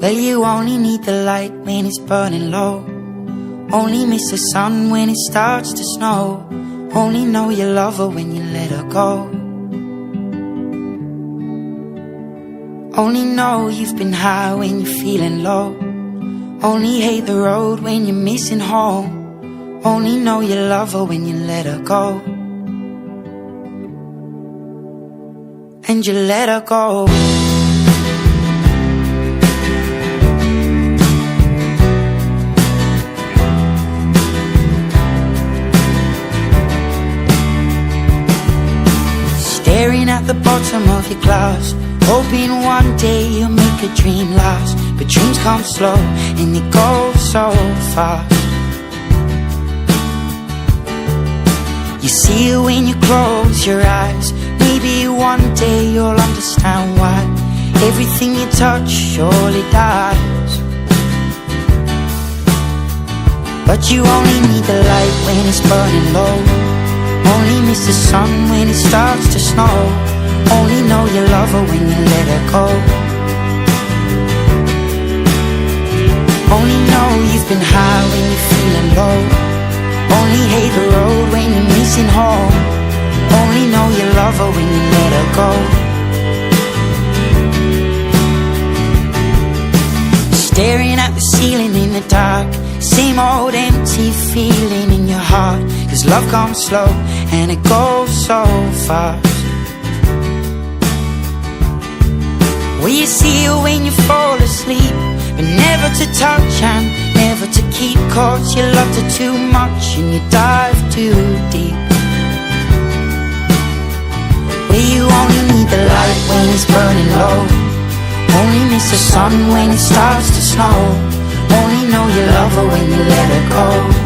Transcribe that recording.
Well, you only need the light when it's burning low. Only miss the sun when it starts to snow. Only know you love her when you let her go. Only know you've been high when you're feeling low. Only hate the road when you're missing home. Only know you love her when you let her go. And you let her go. Staring at the bottom of your glass, hoping one day you'll make a dream last. But dreams come slow and they go so fast. You see it when you close your eyes. Maybe one day you'll understand why everything you touch surely dies. But you only need the light when it's burning low. Only miss the sun when it starts to snow. Only know you love her when you let her go. Only know you've been high when you're feeling low. Only hate the road when you're missing home. Only know you love her when you let her go. Staring at the ceiling in the dark, same old empty feeling in your heart. Cause love comes slow and it goes so fast. Well, you see her when you fall asleep, but never to touch and never to keep. Cause you loved her too much and you dive too deep. Well, you only need the light when it's burning low. Only miss the sun when it starts to snow. Only know you love her when you let her go.